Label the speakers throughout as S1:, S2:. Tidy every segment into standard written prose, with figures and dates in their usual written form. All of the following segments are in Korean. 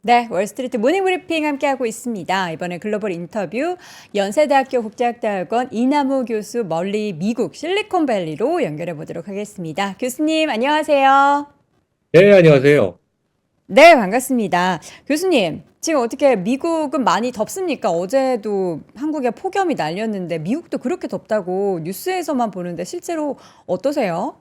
S1: 네, 월스트리트 모닝 브리핑 함께하고 있습니다. 이번에 글로벌 인터뷰 연세대학교 국제학대학원 이남우 교수 멀리 미국 실리콘밸리로 연결해 보도록 하겠습니다. 교수님, 안녕하세요.
S2: 네, 안녕하세요.
S1: 네, 반갑습니다. 교수님, 지금 어떻게 미국은 많이 덥습니까? 어제도 한국에 폭염이 날렸는데 미국도 그렇게 덥다고 뉴스에서만 보는데 실제로 어떠세요?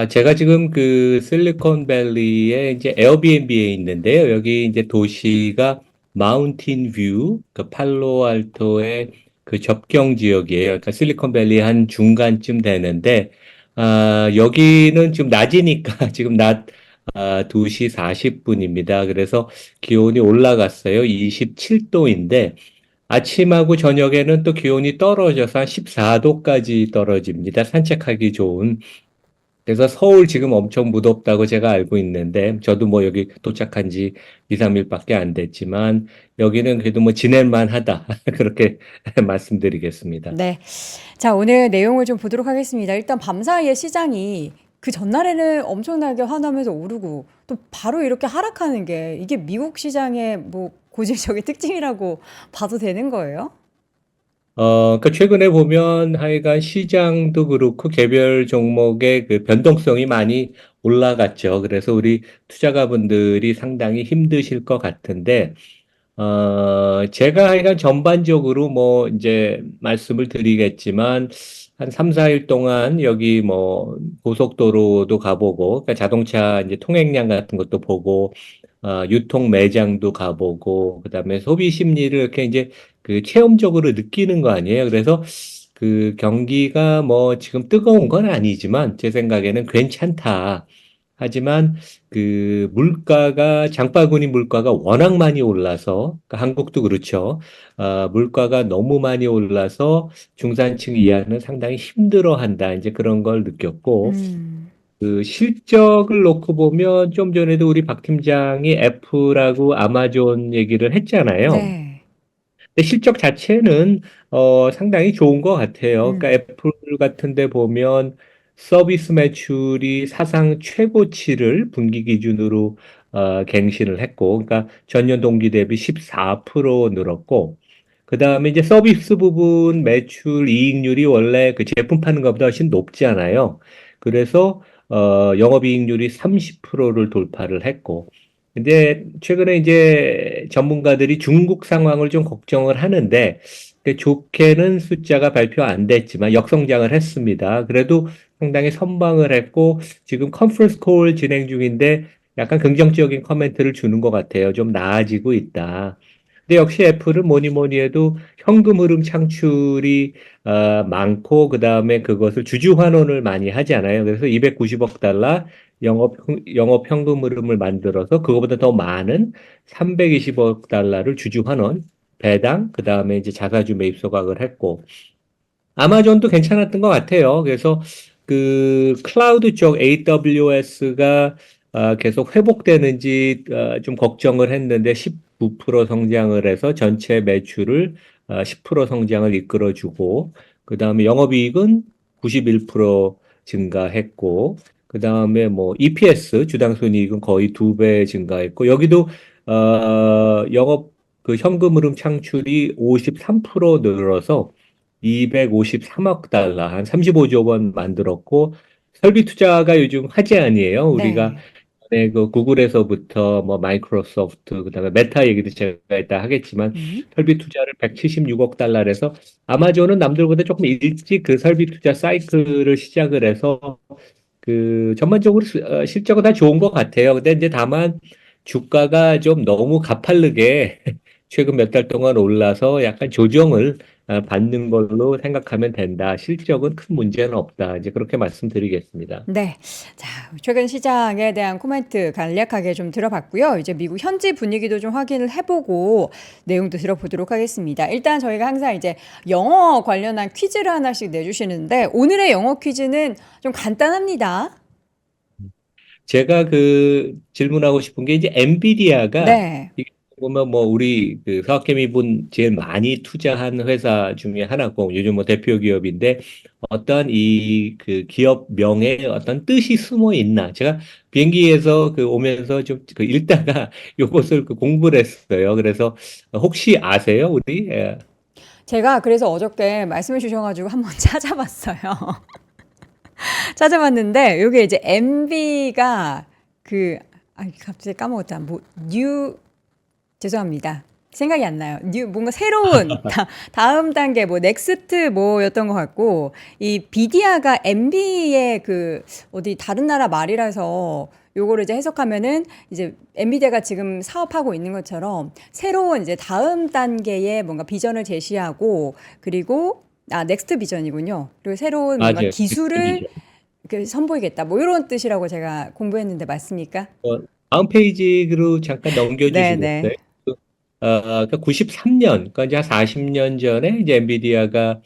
S2: 제가 지금 그 실리콘밸리에 이제 에어비앤비에 있는데요. 여기 이제 도시가 마운틴 뷰, 그 팔로알토의 그 접경 지역이에요. 그러니까 실리콘밸리 한 중간쯤 되는데, 여기는 지금 낮이니까 지금 낮 2시 40분입니다. 그래서 기온이 올라갔어요. 27도인데, 아침하고 저녁에는 또 기온이 떨어져서 한 14도까지 떨어집니다. 산책하기 좋은. 그래서 서울 지금 엄청 무덥다고 제가 알고 있는데, 저도 뭐 여기 도착한 지 2, 3일밖에 안 됐지만, 여기는 그래도 뭐 지낼만 하다. 그렇게 말씀드리겠습니다.
S1: 네. 자, 오늘 내용을 좀 보도록 하겠습니다. 일단 밤사이에 시장이 그 전날에는 엄청나게 화나면서 오르고 또 바로 이렇게 하락하는 게 이게 미국 시장의 뭐 고질적인 특징이라고 봐도 되는 거예요?
S2: 그러니까 최근에 보면 하여간 시장도 그렇고 개별 종목의 그 변동성이 많이 올라갔죠. 그래서 우리 투자가분들이 상당히 힘드실 것 같은데, 제가 하여간 전반적으로 뭐 이제 말씀을 드리겠지만 한 3, 4일 동안 여기 뭐 고속도로도 가보고 그러니까 자동차 이제 통행량 같은 것도 보고 유통 매장도 가보고 그다음에 소비 심리를 이렇게 이제 그 체험적으로 느끼는 거 아니에요. 그래서 그 경기가 뭐 지금 뜨거운 건 아니지만 제 생각에는 괜찮다. 하지만 그 물가가 장바구니 물가가 워낙 많이 올라서 그러니까 한국도 그렇죠. 물가가 너무 많이 올라서 중산층 이하는 상당히 힘들어한다. 이제 그런 걸 느꼈고
S1: 음.
S2: 그 실적을 놓고 보면 좀 전에도 우리 박 팀장이 애플하고 아마존 얘기를 했잖아요.
S1: 네.
S2: 근데 실적 자체는 상당히 좋은 것 같아요. 그러니까
S1: 음.
S2: 애플 같은 데 보면 서비스 매출이 사상 최고치를 분기 기준으로 갱신을 했고, 그러니까 전년 동기 대비 14% 늘었고, 그 다음에 이제 서비스 부분 매출 이익률이 원래 그 제품 파는 것보다 훨씬 높잖아요. 그래서 영업이익률이 30%를 돌파를 했고, 근데 최근에 이제 전문가들이 중국 상황을 좀 걱정을 하는데 좋게는 숫자가 발표 안 됐지만 역성장을 했습니다. 그래도 상당히 선방을 했고 지금 컨퍼런스 콜 진행 중인데 약간 긍정적인 코멘트를 주는 것 같아요. 좀 나아지고 있다. 근데 역시 애플은 뭐니 뭐니 해도 현금 흐름 창출이 많고 그다음에 그것을 주주 환원을 많이 하잖아요. 그래서 290억 달러 영업 현금 흐름을 만들어서 그거보다 더 많은 320억 달러를 주주 환원 배당 그다음에 이제 자사주 매입 소각을 했고 아마존도 괜찮았던 것 같아요. 그래서 그 클라우드 쪽 AWS가 계속 회복되는지 좀 걱정을 했는데 19% 성장을 해서 전체 매출을 10% 성장을 이끌어주고 그 다음에 영업이익은 91% 증가했고 그 다음에 뭐 EPS 주당 순이익은 거의 2배 증가했고 여기도 영업 그 현금 흐름 창출이 53% 늘어서 253억 달러, 한 35조 원 만들었고, 설비 투자가 요즘 화제 아니에요. 우리가
S1: 네.
S2: 전에 그 구글에서부터 뭐 마이크로소프트, 그다음에 메타 얘기도 제가 이따 하겠지만,
S1: 음.
S2: 설비 투자를 176억 달러에서 아마존은 남들보다 조금 일찍 그 설비 투자 사이클을 시작을 해서 그 전반적으로 실적은 다 좋은 것 같아요. 근데 이제 다만 주가가 좀 너무 가파르게 최근 몇 달 동안 올라서 약간 조정을 받는 걸로 생각하면 된다. 실적은 큰 문제는 없다. 이제 그렇게 말씀드리겠습니다.
S1: 네. 자, 최근 시장에 대한 코멘트 간략하게 좀 들어봤고요. 이제 미국 현지 분위기도 좀 확인을 해보고 내용도 들어보도록 하겠습니다. 일단 저희가 항상 이제 영어 관련한 퀴즈를 하나씩 내주시는데 오늘의 영어 퀴즈는 좀 간단합니다.
S2: 제가 그 질문하고 싶은 게 이제 엔비디아가
S1: 네.
S2: 보면 뭐 우리 그 서학개미분 제일 많이 투자한 회사 중에 하나고 요즘 뭐 대표 기업인데 어떤 이 그 기업 명예에 어떤 뜻이 숨어 있나? 제가 비행기에서 그 오면서 좀 그 읽다가 요것을 그 공부를 했어요. 그래서 혹시 아세요, 우리? 예.
S1: 제가 그래서 어저께 말씀해 주셔가지고 한번 찾아봤어요. 찾아봤는데 요게 이제 MV가 그 갑자기 까먹었다. 뭐 뉴 죄송합니다. 생각이 안 나요. 뉴 뭔가 새로운 다음 단계 뭐 넥스트 뭐였던 것 같고 이 비디아가 MB의 그 어디 다른 나라 말이라서 요거를 이제 해석하면은 이제 엔비디아가 지금 사업하고 있는 것처럼 새로운 이제 다음 단계의 뭔가 비전을 제시하고 그리고 넥스트 비전이군요. 그리고 새로운 뭔가
S2: 맞아요.
S1: 기술을 선보이겠다. 뭐 이런 뜻이라고 제가 공부했는데 맞습니까?
S2: 다음 페이지로 잠깐 넘겨주시겠어요?
S1: 네네.
S2: 그 93년, 그러니까 이제 한 40년 전에 이제 엔비디아가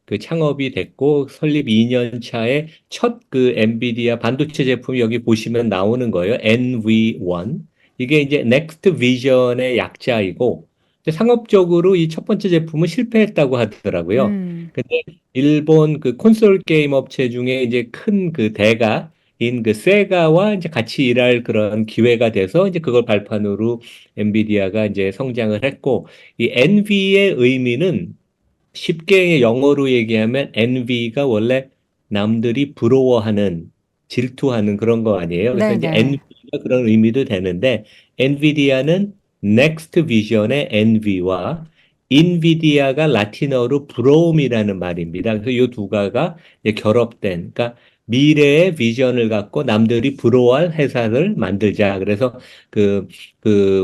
S2: 그 창업이 됐고 설립 2년 차에 첫 그 엔비디아 반도체 제품이 여기 보시면 나오는 거예요. NV1. 이게 이제 Next Vision의 약자이고 이제 상업적으로 이 첫 번째 제품은 실패했다고 하더라고요.
S1: 음.
S2: 근데 일본 그 콘솔 게임 업체 중에 이제 큰 그 대가인 그 세가와 이제 같이 일할 그런 기회가 돼서 이제 그걸 발판으로 엔비디아가 이제 성장을 했고 이 NV의 의미는 쉽게 영어로 얘기하면 envy가 원래 남들이 부러워하는, 질투하는 그런 거 아니에요. 그래서 이제
S1: 네네.
S2: envy가 그런 의미도 되는데, 엔비디아는 next vision의 envy와 인비디아가 라틴어로 부러움이라는 말입니다. 그래서 이 두 가가 이제 결합된, 그러니까 미래의 비전을 갖고 남들이 부러워할 회사를 만들자. 그래서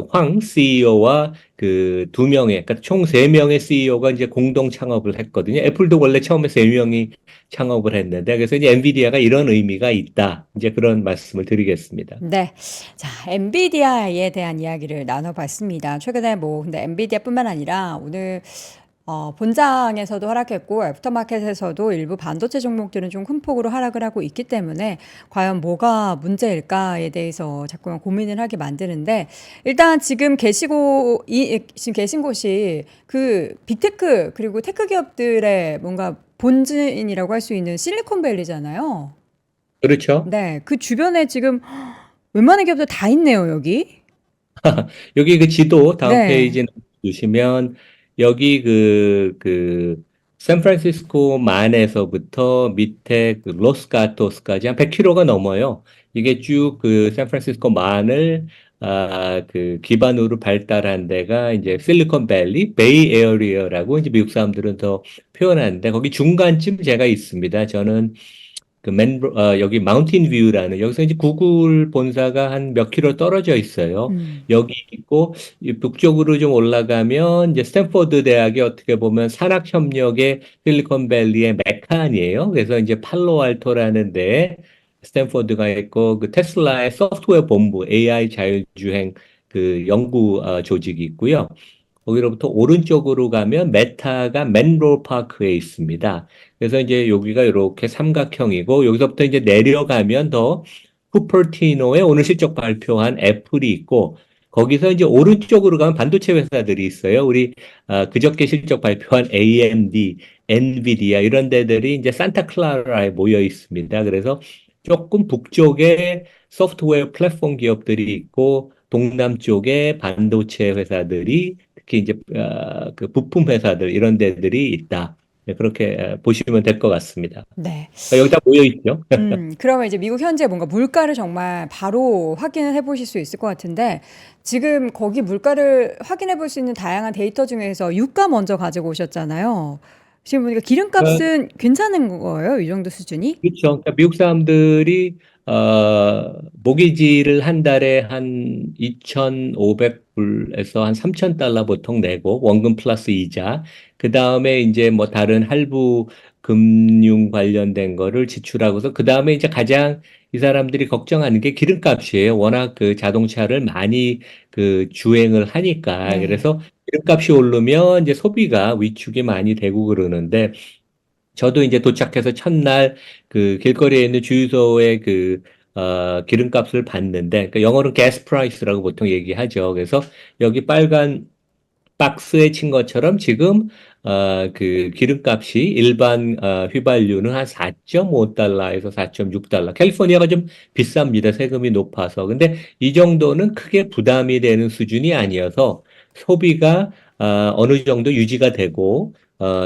S2: 황 CEO와 그 두 명의, 그러니까 총 세 명의 CEO가 이제 공동 창업을 했거든요. 애플도 원래 처음에 세 명이 창업을 했는데, 그래서 이제 엔비디아가 이런 의미가 있다. 이제 그런 말씀을 드리겠습니다.
S1: 네. 자, 엔비디아에 대한 이야기를 나눠봤습니다. 최근에 뭐, 근데 엔비디아뿐만 아니라 오늘 본장에서도 하락했고 애프터마켓에서도 일부 반도체 종목들은 좀 큰 폭으로 하락을 하고 있기 때문에 과연 뭐가 문제일까에 대해서 자꾸만 고민을 하게 만드는데 일단 지금 계신 곳이 그 빅테크 그리고 테크 기업들의 뭔가 본진이라고 할 수 있는 실리콘밸리잖아요.
S2: 그렇죠?
S1: 네, 그 주변에 지금 웬만한 기업들 다 있네요, 여기.
S2: 여기 그 지도 다음
S1: 네,
S2: 페이지에 주시면 여기 샌프란시스코 만에서부터 밑에 그 로스가토스까지 한 100km가 넘어요. 이게 쭉 그 샌프란시스코 만을 그 기반으로 발달한 데가 이제 실리콘밸리, 베이 에어리어라고 이제 미국 사람들은 더 표현하는데 거기 중간쯤 제가 있습니다. 저는 여기 마운틴 뷰라는, 여기서 이제 구글 본사가 한 몇 킬로 떨어져 있어요. 여기 있고, 이 북쪽으로 좀 올라가면, 이제 스탠퍼드 대학이 어떻게 보면 산학협력의 실리콘밸리의 메카 아니에요. 그래서 이제 팔로알토라는 데 스탠퍼드가 있고, 그 테슬라의 소프트웨어 본부, AI 자율주행 그 연구 조직이 있고요. 거기로부터 오른쪽으로 가면 메타가 맨로 파크에 있습니다. 그래서 이제 여기가 이렇게 삼각형이고 여기서부터 이제 내려가면 더 쿠퍼티노의 오늘 실적 발표한 애플이 있고 거기서 이제 오른쪽으로 가면 반도체 회사들이 있어요. 우리 그저께 실적 발표한 AMD, 엔비디아 이런 데들이 이제 산타클라라에 모여 있습니다. 그래서 조금 북쪽에 소프트웨어 플랫폼 기업들이 있고 동남쪽에 반도체 회사들이 특히 이제 그 부품 회사들 이런 데들이 있다. 네, 그렇게 보시면 될 것 같습니다.
S1: 네.
S2: 그러니까 여기 다 모여 있죠.
S1: 그러면 이제 미국 현재 뭔가 물가를 정말 바로 확인을 해보실 수 있을 것 같은데, 지금 거기 물가를 확인해 볼 수 있는 다양한 데이터 중에서 유가 먼저 가지고 오셨잖아요. 지금 보니까 기름값은 괜찮은 거예요, 이 정도 수준이?
S2: 그렇죠. 그러니까 미국 사람들이 모기지를 한 달에 한 2,500불에서 한 3,000달러 보통 내고 원금 플러스 이자. 그 다음에 이제 뭐 다른 할부 금융 관련된 거를 지출하고서 그 다음에 이제 가장 이 사람들이 걱정하는 게 기름값이에요. 워낙 그 자동차를 많이 그 주행을 하니까.
S1: 네.
S2: 그래서 기름값이 오르면 이제 소비가 위축이 많이 되고 그러는데 저도 이제 도착해서 첫날 그 길거리에 있는 주유소에 그 기름값을 받는데, 그러니까 영어로 gas price라고 보통 얘기하죠. 그래서 여기 빨간 박스에 친 것처럼 지금 그 기름값이 일반 휘발유는 한 4.5달러에서 4.6달러. 캘리포니아가 좀 비쌉니다. 세금이 높아서. 근데 이 정도는 크게 부담이 되는 수준이 아니어서 소비가 어느 정도 유지가 되고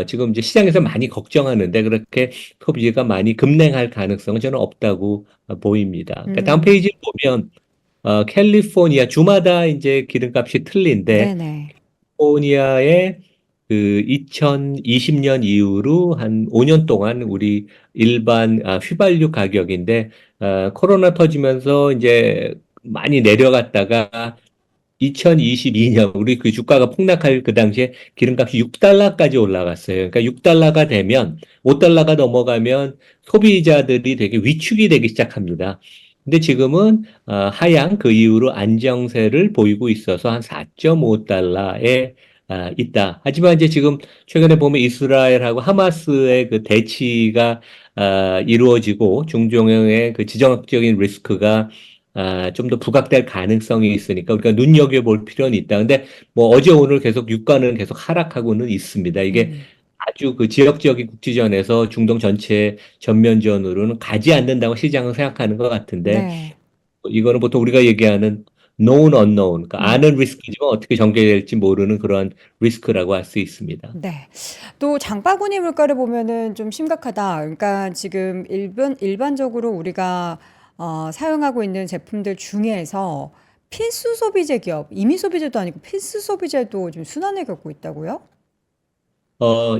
S2: 지금 이제 시장에서 많이 걱정하는데 그렇게 소비가 많이 급냉할 가능성은 저는 없다고 보입니다. 그러니까 다음 페이지 보면 캘리포니아 주마다 이제 기름값이 틀린데
S1: 네네.
S2: 캘리포니아의 그 2020년 이후로 한 5년 동안 우리 일반 휘발유 가격인데 코로나 터지면서 이제 많이 내려갔다가 2022년 우리 그 주가가 폭락할 그 당시에 기름값이 6달러까지 올라갔어요. 그러니까 6달러가 되면 5달러가 넘어가면 소비자들이 되게 위축이 되기 시작합니다. 근데 지금은 하향 그 이후로 안정세를 보이고 있어서 한 4.5달러에 있다. 하지만 이제 지금 최근에 보면 이스라엘하고 하마스의 그 대치가 이루어지고 중동의 그 지정학적인 리스크가 좀 더 부각될 가능성이 있으니까 우리가 눈여겨볼 필요는 있다. 근데 뭐 어제 오늘 계속 유가는 계속 하락하고는 있습니다. 이게
S1: 음.
S2: 아주 그 지역적인 국지전에서 중동 전체 전면전으로는 가지 않는다고 시장은 생각하는 것 같은데
S1: 네.
S2: 이거는 보통 우리가 얘기하는 known unknown, 그러니까
S1: 음.
S2: 아는 리스크지만 어떻게 전개될지 모르는 그런 리스크라고 할 수 있습니다.
S1: 네. 또 장바구니 물가를 보면은 좀 심각하다. 그러니까 지금 일반적으로 우리가 사용하고 있는 제품들 중에서 필수 소비재 기업, 임의 소비재도 아니고 필수 소비재도 좀 순환을 겪고 있다고요?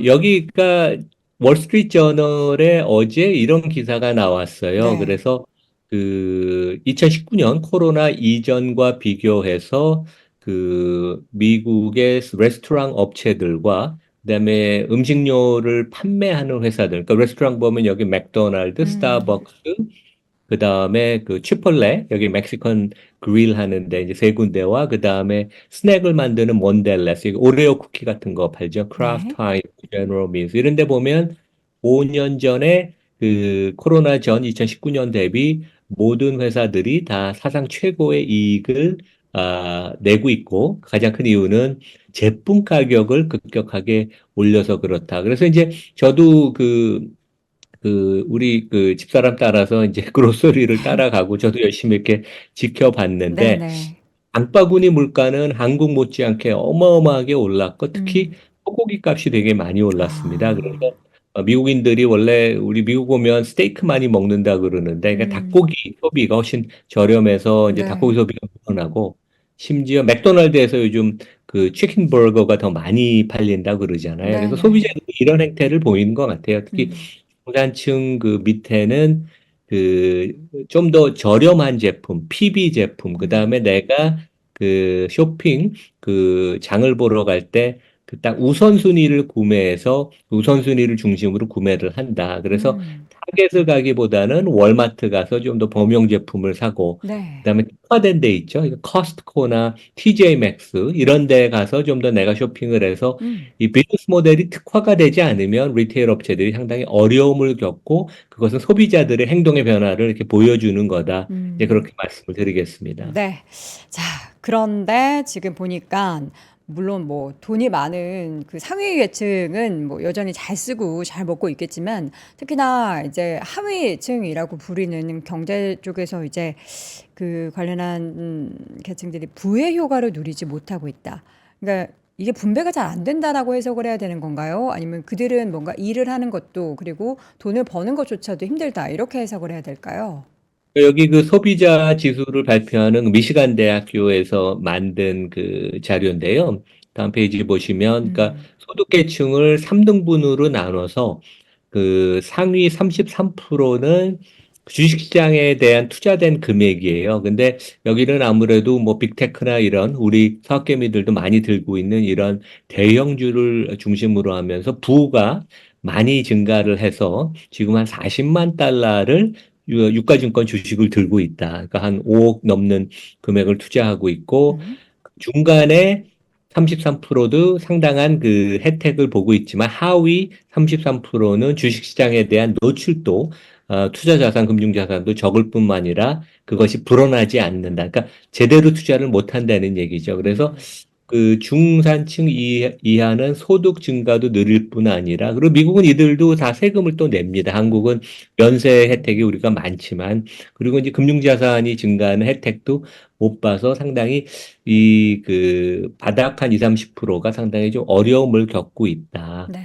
S2: 여기가 월스트리트 저널에 어제 이런 기사가 나왔어요.
S1: 네.
S2: 그래서 그 2019년 코로나 이전과 비교해서 그 미국의 레스토랑 업체들과 그다음에 음식료를 판매하는 회사들, 그러니까 레스토랑 보면 여기 맥도날드,
S1: 음.
S2: 스타벅스, 그 다음에 그 치폴레 여기 멕시컨 그릴 하는데 이제 세 군데와 그 다음에 스낵을 만드는 몬델레스 여기 오레오 쿠키 같은 거 팔죠. 크라프트
S1: 네.
S2: 하이브, 제너럴 밀스 이런 데 보면 5년 전에 그 코로나 전 2019년 대비 모든 회사들이 다 사상 최고의 이익을 내고 있고 가장 큰 이유는 제품 가격을 급격하게 올려서 그렇다. 그래서 이제 저도 우리 그 집사람 따라서 이제 그로서리를 따라가고 저도 열심히 이렇게 지켜봤는데
S1: 네네.
S2: 장바구니 물가는 한국 못지않게 어마어마하게 올랐고 특히
S1: 음.
S2: 소고기 값이 되게 많이 올랐습니다.
S1: 아.
S2: 그래서 미국인들이 원래 우리 미국 오면 스테이크 많이 먹는다 그러는데 그러니까
S1: 음.
S2: 닭고기 소비가 훨씬 저렴해서 이제 닭고기
S1: 네.
S2: 소비가 늘어나고 심지어 맥도날드에서 요즘 그 치킨 버거가 더 많이 팔린다 그러잖아요. 그래서
S1: 네네.
S2: 소비자들이 이런 행태를 보이는 것 같아요. 특히
S1: 음.
S2: 중산층 그 밑에는 그 좀 더 저렴한 제품, PB 제품, 그
S1: 음.
S2: 다음에 내가 그 쇼핑 그 장을 보러 갈 때 그 딱 우선순위를 구매해서 우선순위를 중심으로 구매를 한다. 그래서
S1: 음.
S2: 타겟을 가기보다는 월마트 가서 좀 더 범용 제품을 사고
S1: 네.
S2: 그다음에 특화된 데 있죠. 커스트코나 TJ 맥스 이런 데 가서 좀 더 내가 쇼핑을 해서
S1: 음.
S2: 이 비즈니스 모델이 특화가 되지 않으면 리테일 업체들이 상당히 어려움을 겪고 그것은 소비자들의 행동의 변화를 이렇게 보여주는 거다. 이제
S1: 음.
S2: 그렇게 말씀을 드리겠습니다.
S1: 네. 자, 그런데 지금 보니까 물론 뭐 돈이 많은 그 상위 계층은 뭐 여전히 잘 쓰고 잘 먹고 있겠지만 특히나 이제 하위층이라고 부리는 경제 쪽에서 이제 그 관련한 계층들이 부의 효과를 누리지 못하고 있다. 그러니까 이게 분배가 잘 안 된다라고 해석을 해야 되는 건가요? 아니면 그들은 뭔가 일을 하는 것도 그리고 돈을 버는 것조차도 힘들다. 이렇게 해석을 해야 될까요?
S2: 여기 그 소비자 지수를 발표하는 미시간 대학교에서 만든 그 자료인데요. 다음 페이지 보시면, 그러니까
S1: 음.
S2: 소득계층을 3등분으로 나눠서 그 상위 33%는 주식시장에 대한 투자된 금액이에요. 근데 여기는 아무래도 뭐 빅테크나 이런 우리 사업개미들도 많이 들고 있는 이런 대형주를 중심으로 하면서 부가 많이 증가를 해서 지금 한 40만 달러를 유가증권 주식을 들고 있다. 그러니까 한 5억 넘는 금액을 투자하고 있고
S1: 음.
S2: 중간에 33%도 상당한 그 혜택을 보고 있지만 하위 33%는 주식시장에 대한 노출도 투자 자산, 금융 자산도 적을 뿐만 아니라 그것이 불어나지 않는다. 그러니까 제대로 투자를 못 한다는 얘기죠. 그래서
S1: 음.
S2: 그 중산층 이하는 소득 증가도 느릴 뿐 아니라, 그리고 미국은 이들도 다 세금을 또 냅니다. 한국은 면세 혜택이 우리가 많지만, 그리고 이제 금융자산이 증가하는 혜택도 못 봐서 상당히 그 바닥 한 20, 30%가 상당히 좀 어려움을 겪고 있다.
S1: 네.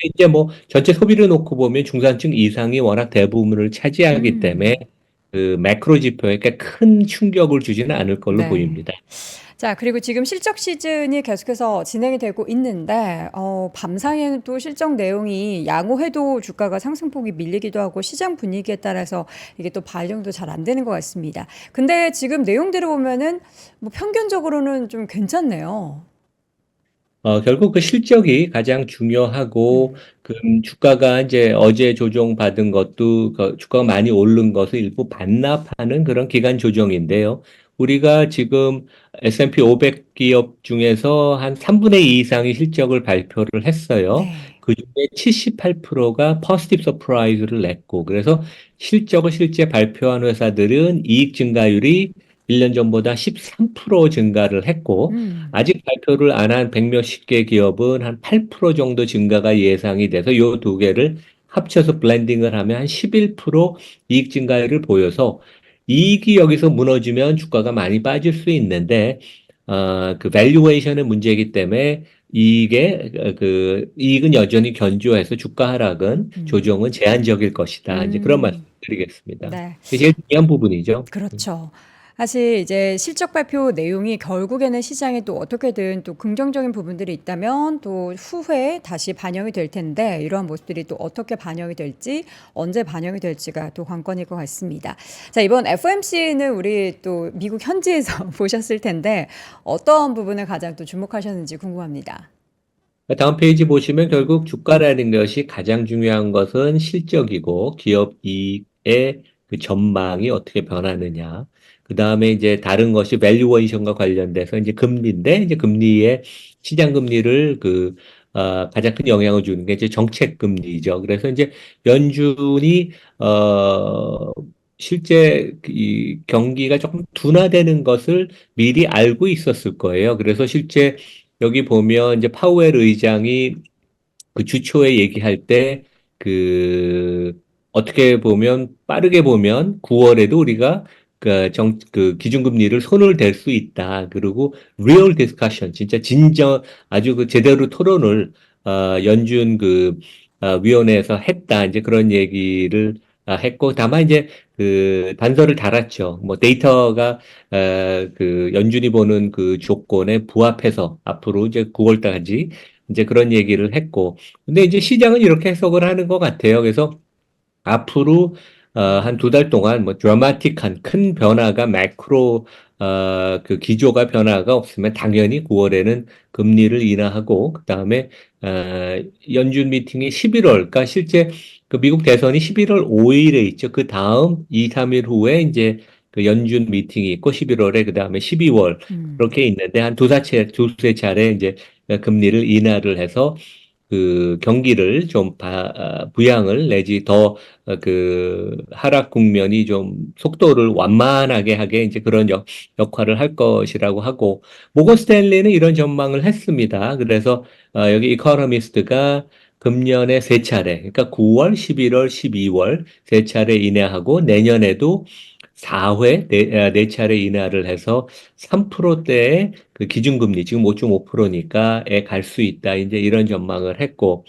S2: 이제 뭐 전체 소비를 놓고 보면 중산층 이상이 워낙 대부분을 차지하기 때문에
S1: 음.
S2: 그 매크로 지표에 큰 충격을 주지는 않을 걸로
S1: 네.
S2: 보입니다.
S1: 자, 그리고 지금 실적 시즌이 계속해서 진행이 되고 있는데, 밤사이에는 또 실적 내용이 양호해도 주가가 상승폭이 밀리기도 하고 시장 분위기에 따라서 이게 또 반영도 잘 안 되는 것 같습니다. 근데 지금 내용들을 보면은 뭐 평균적으로는 좀 괜찮네요.
S2: 결국 그 실적이 가장 중요하고,
S1: 음.
S2: 그 주가가 이제 어제 조정받은 것도 그 주가가 많이 오른 것을 일부 반납하는 그런 기간 조정인데요. 우리가 지금 S&P 500 기업 중에서 한 3분의 2 이상의 실적을 발표를 했어요.
S1: 네.
S2: 그중에 78%가 포지티브 서프라이즈를 냈고, 그래서 실적을 실제 발표한 회사들은 이익 증가율이 1년 전보다 13% 증가를 했고,
S1: 음.
S2: 아직 발표를 안 한 백몇십 개 기업은 한 8% 정도 증가가 예상이 돼서 요 두 개를 합쳐서 블렌딩을 하면 한 11% 이익 증가율을 보여서, 이익이 여기서 무너지면 주가가 많이 빠질 수 있는데, 그 밸류에이션의 문제이기 때문에 이게 그 이익은 여전히 견조해서 주가 하락은
S1: 음.
S2: 조정은 제한적일 것이다. 이제 그런 말씀
S1: 음.
S2: 드리겠습니다.
S1: 네.
S2: 그게 제일 중요한 부분이죠.
S1: 그렇죠. 사실 이제 실적 발표 내용이 결국에는 시장에 또 어떻게든 또 긍정적인 부분들이 있다면 또 후에 다시 반영이 될 텐데 이러한 모습들이 또 어떻게 반영이 될지 언제 반영이 될지가 또 관건일 것 같습니다. 자, 이번 FOMC는 우리 또 미국 현지에서 보셨을 텐데 어떤 부분을 가장 또 주목하셨는지 궁금합니다.
S2: 다음 페이지 보시면 결국 주가라는 것이 가장 중요한 것은 실적이고 기업 이익의 그 전망이 어떻게 변하느냐. 그 다음에 이제 다른 것이 밸류에이션과 관련돼서 이제 금리인데, 이제 금리의 시장 금리를 가장 큰 영향을 주는 게 이제 정책 금리죠. 그래서 이제 연준이 실제 이 경기가 조금 둔화되는 것을 미리 알고 있었을 거예요. 그래서 실제 여기 보면 이제 파우엘 의장이 그 주초에 얘기할 때, 그 어떻게 보면 빠르게 보면 9월에도 우리가 그 기준금리를 손을 댈 수 있다. 그리고 real discussion, 진짜 진정 아주 그 제대로 토론을 연준 위원회에서 했다. 이제 그런 얘기를 했고, 다만 이제 그 단서를 달았죠. 뭐 데이터가 그 연준이 보는 그 조건에 부합해서 앞으로 이제 9월까지 이제 그런 얘기를 했고, 근데 이제 시장은 이렇게 해석을 하는 것 같아요. 그래서 앞으로 한 두 달 동안 뭐 드라마틱한 큰 변화가 매크로 그 기조가 변화가 없으면 당연히 9월에는 금리를 인하하고, 그다음에 연준 미팅이 11월, 그러니까 실제 그 미국 대선이 11월 5일에 있죠. 그 다음 2, 3일 후에 이제 그 연준 미팅이 있고 11월에 그다음에 12월
S1: 음.
S2: 그렇게 있는데 한 두세 차례 이제 금리를 인하를 해서 그 경기를 좀 부양을 내지 더 하락 국면이 좀 속도를 완만하게 하게 이제 그런 역할을 할 것이라고 하고, 모건 스탠리는 이런 전망을 했습니다. 그래서 여기 이코노미스트가 금년에 세 차례, 그러니까 9월, 11월, 12월 세 차례 인하하고 내년에도 4회 네 차례 인하를 해서 3%대의 그 기준금리 지금 5.5%니까에 갈 수 있다. 이제 이런 전망을 했고,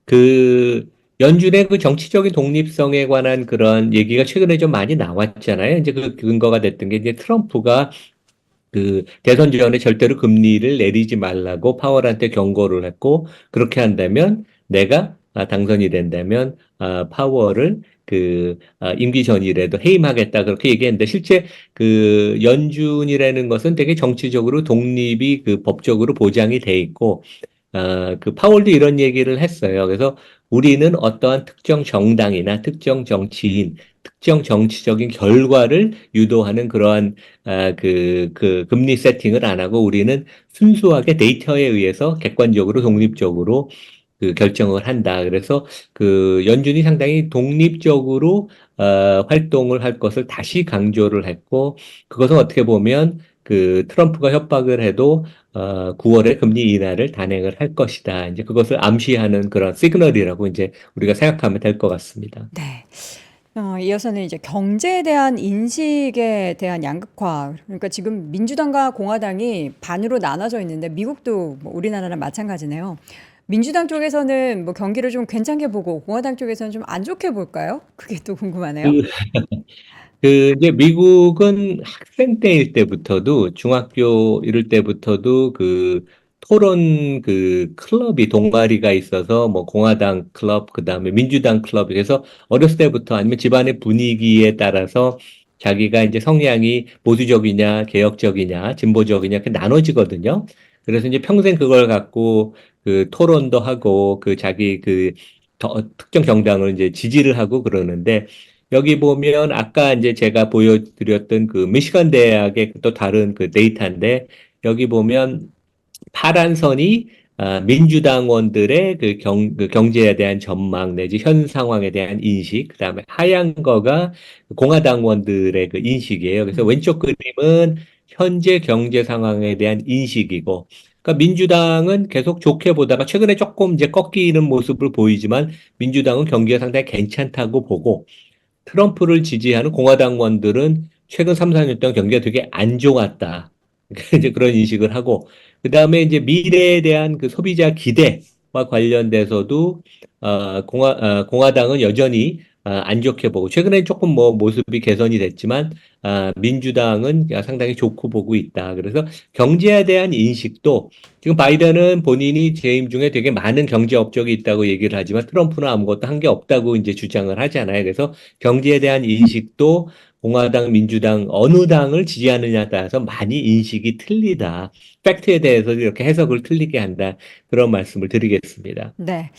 S2: 그 연준의 그 정치적인 독립성에 관한 그런 얘기가 최근에 좀 많이 나왔잖아요. 이제 그 근거가 됐던 게 이제 트럼프가 그 대선 전에 절대로 금리를 내리지 말라고 파월한테 경고를 했고, 그렇게 한다면 내가 당선이 된다면 파월을 임기 전이라도 해임하겠다 그렇게 얘기했는데, 실제 그 연준이라는 것은 되게 정치적으로 독립이 그 법적으로 보장이 돼 있고, 그 파월도 이런 얘기를 했어요. 그래서 우리는 어떠한 특정 정당이나 특정 정치인, 특정 정치적인 결과를 유도하는 그러한 그 금리 세팅을 안 하고 우리는 순수하게 데이터에 의해서 객관적으로 독립적으로 그 결정을 한다. 그래서 그 연준이 상당히 독립적으로 활동을 할 것을 다시 강조를 했고, 그것은 어떻게 보면 그 트럼프가 협박을 해도 9월에 금리 인하를 단행을 할 것이다. 이제 그것을 암시하는 그런 시그널이라고 이제 우리가 생각하면 될 것 같습니다.
S1: 네. 이어서는 이제 경제에 대한 인식에 대한 양극화. 그러니까 지금 민주당과 공화당이 반으로 나눠져 있는데 미국도 뭐 우리나라랑 마찬가지네요. 민주당 쪽에서는 뭐 경기를 좀 괜찮게 보고 공화당 쪽에서는 좀 안 좋게 볼까요? 그게 또 궁금하네요.
S2: 그 이제 미국은 학생 때일 때부터도 중학교 이럴 때부터도 그 토론 그 클럽이 동아리가 있어서 뭐 공화당 클럽 그다음에 민주당 클럽 그래서 어렸을 때부터 아니면 집안의 분위기에 따라서 자기가 이제 성향이 보수적이냐 개혁적이냐 진보적이냐 이렇게 나눠지거든요. 그래서 이제 평생 그걸 갖고 그 토론도 하고 그 자기 그 특정 정당을 이제 지지를 하고 그러는데 여기 보면 아까 이제 제가 보여드렸던 그 미시간 대학의 또 다른 그 데이터인데 여기 보면 파란 선이 민주당원들의 그 경제에 대한 전망 내지 현 상황에 대한 인식, 그다음에 하얀 거가 공화당원들의 그 인식이에요. 그래서
S1: 음.
S2: 왼쪽 그림은 현재 경제 상황에 대한 인식이고, 그러니까 민주당은 계속 좋게 보다가 최근에 조금 이제 꺾이는 모습을 보이지만 민주당은 경기가 상당히 괜찮다고 보고 트럼프를 지지하는 공화당원들은 최근 3, 4년 동안 경기가 되게 안 좋았다. 이제 그런 인식을 하고, 그 다음에 이제 미래에 대한 그 소비자 기대와 관련돼서도, 공화당은 여전히 안 좋게 보고, 최근에 조금 뭐 모습이 개선이 됐지만, 민주당은 상당히 좋고 보고 있다. 그래서 경제에 대한 인식도 지금 바이든은 본인이 재임 중에 되게 많은 경제 업적이 있다고 얘기를 하지만 트럼프는 아무것도 한 게 없다고 이제 주장을 하잖아요. 그래서 경제에 대한 인식도 공화당, 민주당 어느 당을 지지하느냐에 따라서 많이 인식이 틀리다. 팩트에 대해서 이렇게 해석을 틀리게 한다. 그런 말씀을 드리겠습니다.
S1: 네.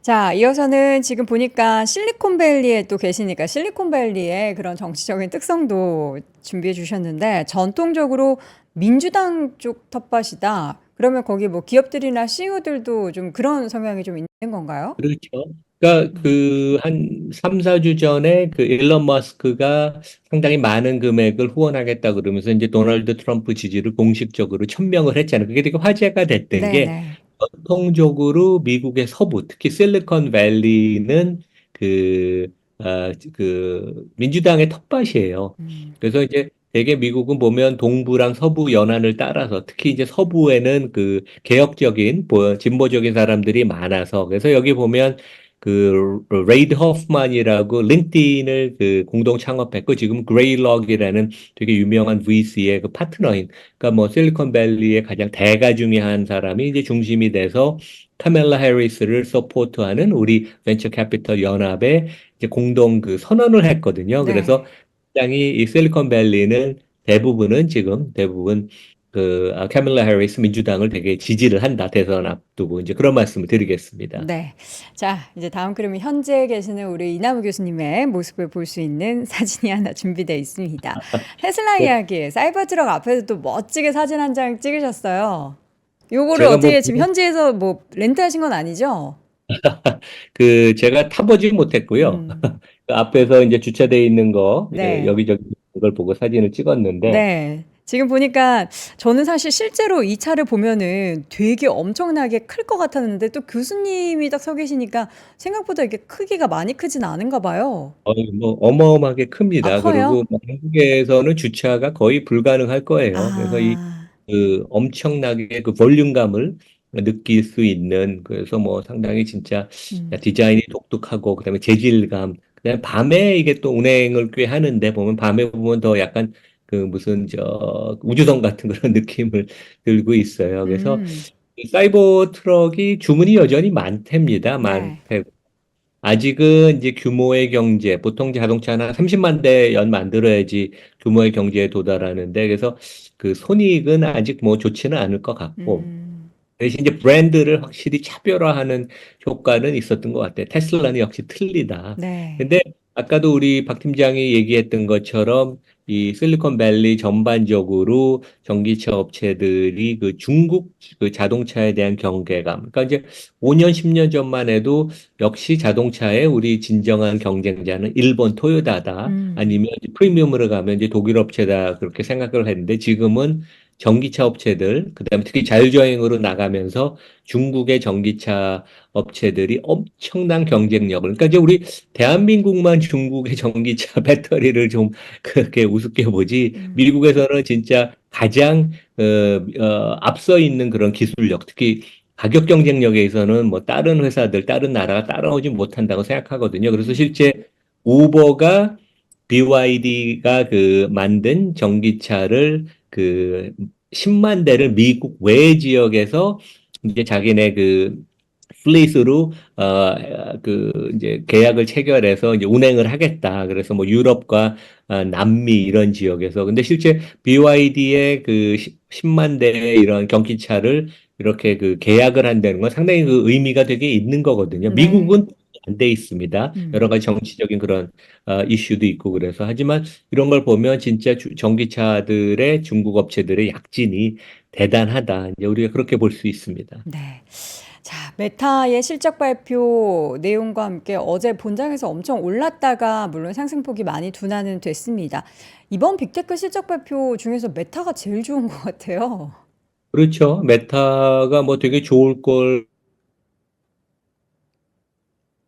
S1: 자, 이어서는 지금 보니까 실리콘밸리에 또 계시니까 실리콘밸리의 그런 정치적인 특성도 준비해 주셨는데 전통적으로 민주당 쪽 텃밭이다. 그러면 거기 뭐 기업들이나 CEO들도 좀 그런 성향이 좀 있는 건가요?
S2: 그렇죠. 그러니까
S1: 음.
S2: 그 한 3, 4주 전에 그 일론 머스크가 상당히 많은 금액을 후원하겠다 그러면서 이제 도널드 트럼프 지지를 공식적으로 천명을 했잖아요. 그게 되게 화제가 됐던 게
S1: 네네.
S2: 전통적으로 미국의 서부, 특히 실리콘밸리는 그 민주당의 텃밭이에요.
S1: 음.
S2: 그래서 이제 되게 미국은 보면 동부랑 서부 연안을 따라서 특히 이제 서부에는 그 개혁적인 진보적인 사람들이 많아서 그래서 여기 보면 그 레이드 호프만이라고 링크드인을 그 공동 창업했고 지금 그레이럭이라는 되게 유명한 VC의 그 파트너인 그러니까 뭐 실리콘밸리의 가장 대가 중에 한 사람이 이제 중심이 돼서 카멜라 해리스를 서포트하는 우리 벤처 캐피털 연합에 이제 공동 그 선언을 했거든요. 그래서
S1: 네.
S2: 당이 이 실리콘밸리는 대부분 카밀라 해리스 민주당을 되게 지지를 한다. 대선 앞두고 이제 그런 말씀을 드리겠습니다.
S1: 네. 자, 이제 다음 그림은 현재 계시는 우리 이남우 교수님의 모습을 볼 수 있는 사진이 하나 준비되어 있습니다. 테슬라
S2: 뭐
S1: 이야기, 사이버 트럭 앞에서 또 멋지게 사진 한 장 찍으셨어요. 요거를
S2: 제가 뭐
S1: 어떻게 지금 현지에서 뭐 렌트하신 건 아니죠?
S2: 그 제가 타보지 못했고요.
S1: 음.
S2: 그 앞에서 이제 주차돼 있는 거
S1: 네.
S2: 여기저기 그걸 보고 사진을 찍었는데
S1: 네. 지금 보니까 저는 사실 실제로 이 차를 보면은 되게 엄청나게 클 것 같았는데 또 교수님이 딱 서 계시니까 생각보다 이게 크기가 많이 크진 않은가 봐요.
S2: 뭐 어마어마하게
S1: 아,
S2: 큽니다.
S1: 커요?
S2: 그리고 뭐 한국에서는 주차가 거의 불가능할 거예요. 그래서 이
S1: 아.
S2: 그 엄청나게 그 볼륨감을 느낄 수 있는 그래서 뭐 상당히 진짜
S1: 음.
S2: 디자인이 독특하고 그다음에 재질감 그다음에 밤에 이게 또 운행을 꽤 하는데 보면 밤에 보면 더 약간 그 무슨 저 우주선 같은 그런 느낌을 들고 있어요. 그래서
S1: 음.
S2: 이 사이버 트럭이 주문이 여전히 많답니다.
S1: 네.
S2: 많대고 아직은 이제 규모의 경제, 보통 자동차는 한 30만 대 연 만들어야지 규모의 경제에 도달하는데, 그래서 그 손익은 아직 뭐 좋지는 않을 것 같고,
S1: 음.
S2: 대신 이제 브랜드를 확실히 차별화하는 효과는 있었던 것 같아요. 테슬라는 역시 틀리다.
S1: 네.
S2: 근데 아까도 우리 박 팀장이 얘기했던 것처럼 이 실리콘밸리 전반적으로 전기차 업체들이 그 중국 그 자동차에 대한 경계감. 그러니까 이제 5년, 10년 전만 해도 역시 자동차의 우리 진정한 경쟁자는 일본 토요다다.
S1: 음.
S2: 아니면 이제 프리미엄으로 가면 이제 독일 업체다. 그렇게 생각을 했는데 지금은 전기차 업체들, 그다음에 특히 자율주행으로 나가면서 중국의 전기차 업체들이 엄청난 경쟁력을. 그러니까 이제 우리 대한민국만 중국의 전기차 배터리를 좀 그렇게 우습게 보지,
S1: 음.
S2: 미국에서는 진짜 가장 앞서 있는 그런 기술력, 특히 가격 경쟁력에 있어서는 뭐 다른 회사들, 다른 나라가 따라오지 못한다고 생각하거든요. 그래서
S1: 음.
S2: 실제 우버가 BYD가 그 만든 전기차를 그 10만 대를 미국 외 지역에서 이제 자기네 그 플릿으로 그 이제 계약을 체결해서 이제 운행을 하겠다. 그래서 뭐 유럽과 남미 이런 지역에서 근데 실제 BYD의 그 10만 대의 이런 전기차를 이렇게 그 계약을 한다는 건 상당히 그 의미가 되게 있는 거거든요.
S1: 네.
S2: 미국은 안 돼 있습니다. 여러
S1: 음.
S2: 가지 정치적인 그런 이슈도 있고 그래서 하지만 이런 걸 보면 진짜 전기차들의 중국 업체들의 약진이 대단하다. 이제 우리가 그렇게 볼 수 있습니다.
S1: 네. 자, 메타의 실적 발표 내용과 함께 어제 본장에서 엄청 올랐다가 물론 상승폭이 많이 둔화는 됐습니다. 이번 빅테크 실적 발표 중에서 메타가 제일 좋은 것 같아요.
S2: 그렇죠. 메타가 뭐 되게 좋을 걸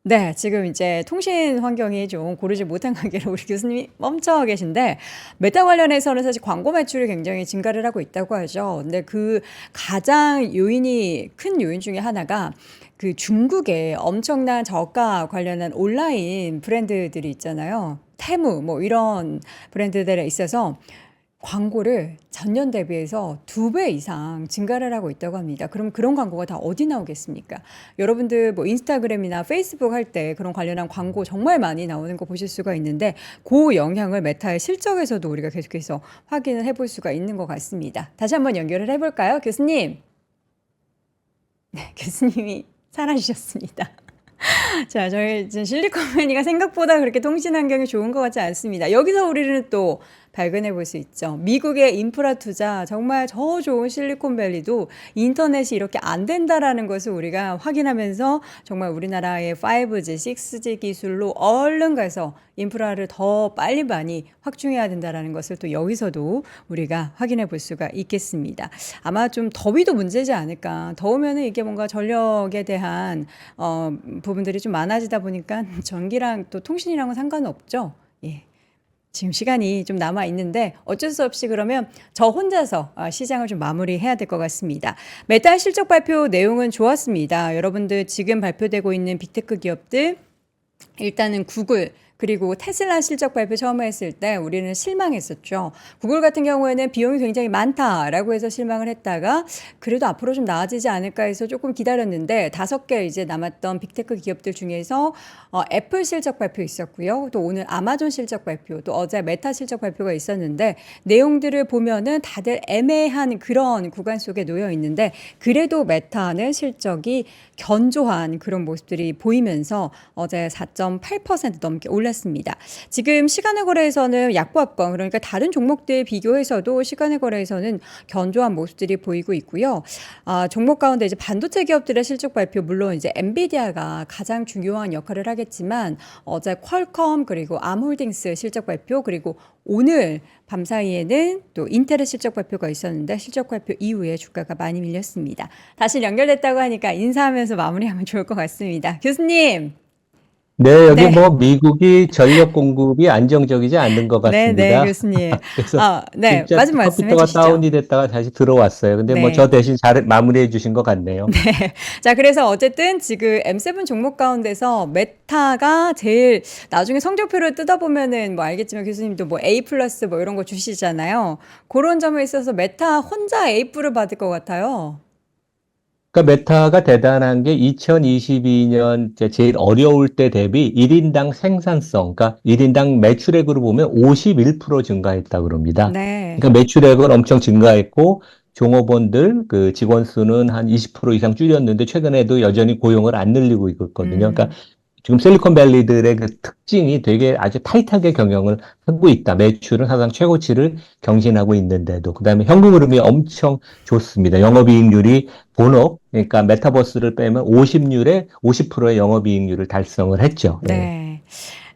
S1: 네, 지금 이제 통신 환경이 좀 고르지 못한 관계로 우리 교수님이 멈춰 계신데, 메타 관련해서는 사실 광고 매출이 굉장히 증가를 하고 있다고 하죠. 근데 그 가장 요인이, 큰 요인 중에 하나가 그 중국의 엄청난 저가 관련한 온라인 브랜드들이 있잖아요. 테무, 뭐 이런 브랜드들에 있어서 광고를 전년 대비해서 2배 이상 증가를 하고 있다고 합니다. 그럼 그런 광고가 다 어디 나오겠습니까? 여러분들 뭐 인스타그램이나 페이스북 할 때 그런 관련한 광고 정말 많이 나오는 거 보실 수가 있는데 그 영향을 메타의 실적에서도 우리가 계속해서 확인을 해볼 수가 있는 것 같습니다. 다시 한번 연결을 해볼까요? 교수님. 네, 교수님이 사라지셨습니다. 자, 저희 지금 실리콘밸리가 생각보다 그렇게 통신 환경이 좋은 것 같지 않습니다. 여기서 우리는 또 발견해 볼 수 있죠. 미국의 인프라 투자, 정말 저 좋은 실리콘밸리도 인터넷이 이렇게 안 된다라는 것을 우리가 확인하면서 정말 우리나라의 5G, 6G 기술로 얼른 가서 인프라를 더 빨리 많이 확충해야 된다라는 것을 또 여기서도 우리가 확인해 볼 수가 있겠습니다. 아마 좀 더위도 문제지 않을까. 더우면은 이게 뭔가 전력에 대한 부분들이 좀 많아지다 보니까 전기랑 또 통신이랑은 상관은 없죠. 예. 지금 시간이 좀 남아 있는데 어쩔 수 없이 그러면 저 혼자서 시장을 좀 마무리해야 될 것 같습니다. 메타 실적 발표 내용은 좋았습니다. 여러분들 지금 발표되고 있는 빅테크 기업들 일단은 구글 그리고 테슬라 실적 발표 처음에 했을 때 우리는 실망했었죠. 구글 같은 경우에는 비용이 굉장히 많다라고 해서 실망을 했다가 그래도 앞으로 좀 나아지지 않을까 해서 조금 기다렸는데 5개 이제 남았던 빅테크 기업들 중에서 애플 실적 발표 있었고요. 또 오늘 아마존 실적 발표, 또 어제 메타 실적 발표가 있었는데 내용들을 보면은 다들 애매한 그런 구간 속에 놓여 있는데 그래도 메타는 실적이 견조한 그런 모습들이 보이면서 어제 4.8% 넘게 올랐습니다. 지금 시간의 거래에서는 약보합권 그러니까 다른 종목들 비교해서도 시간의 거래에서는 견조한 모습들이 보이고 있고요. 종목 가운데 이제 반도체 기업들의 실적 발표 물론 이제 엔비디아가 가장 중요한 역할을 하겠지만 어제 퀄컴 그리고 암홀딩스 실적 발표 그리고 오늘 밤사이에는 또 인텔의 실적 발표가 있었는데 실적 발표 이후에 주가가 많이 밀렸습니다. 다시 연결됐다고 하니까 인사하면서 마무리하면 좋을 것 같습니다. 교수님.
S2: 네, 여기
S1: 네.
S2: 뭐 미국이 전력 공급이 안정적이지 않는 것
S1: 네, 네,
S2: 같습니다.
S1: 교수님.
S2: 그래서
S1: 네,
S2: 진짜
S1: 마지막 말씀해
S2: 컴퓨터가
S1: 주시죠.
S2: 다운이 됐다가 다시 들어왔어요. 근데 뭐 저
S1: 네.
S2: 대신 잘 마무리해 주신 것 같네요.
S1: 네. 자, 그래서 어쨌든 지금 M7 종목 가운데서 메타가 제일 나중에 성적표를 뜯어보면은 뭐 알겠지만 교수님도 뭐 A 플러스 뭐 이런 거 주시잖아요. 그런 점에 있어서 메타 혼자 A뿔을 받을 것 같아요.
S2: 그러니까 메타가 대단한 게 2022년 제일 어려울 때 대비 1인당 생산성, 그러니까 1인당 매출액으로 보면 51% 증가했다 그럽니다.
S1: 네.
S2: 그러니까 매출액은 엄청 증가했고 종업원들 그 직원 수는 한 20% 이상 줄였는데 최근에도 여전히 고용을 안 늘리고 있거든요. 그러니까
S1: 음.
S2: 지금 실리콘밸리들의 그 특징이 되게 아주 타이트하게 경영을 하고 있다. 매출은 사상 최고치를 경신하고 있는데도 그다음에 현금 흐름이 엄청 좋습니다. 영업이익률이 본업 그러니까 메타버스를 빼면 50%의 영업이익률을 달성을 했죠. 예.
S1: 네.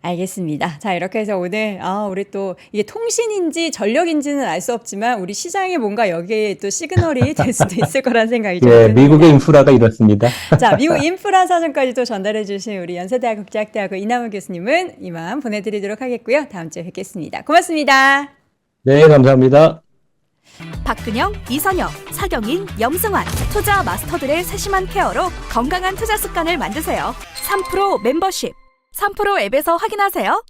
S1: 알겠습니다. 자, 이렇게 해서 오늘, 우리 또 이게 통신인지 전력인지는 알 수 없지만 우리 시장에 뭔가 여기에 또 시그널이 될 수도 있을 거란 생각이 좀
S2: 예,
S1: 듭니다.
S2: 미국의 인프라가 이렇습니다.
S1: 자, 미국 인프라 사정까지 또 전달해 주신 우리 연세대학교 국제학대학교 이남우 교수님은 이만 보내드리도록 하겠고요. 다음 주에 뵙겠습니다. 고맙습니다.
S2: 네, 감사합니다.
S3: 박근영, 이선영, 사경인, 염승환 투자 마스터들의 세심한 케어로 건강한 투자 습관을 만드세요. 3프로 멤버십 3프로 앱에서 확인하세요.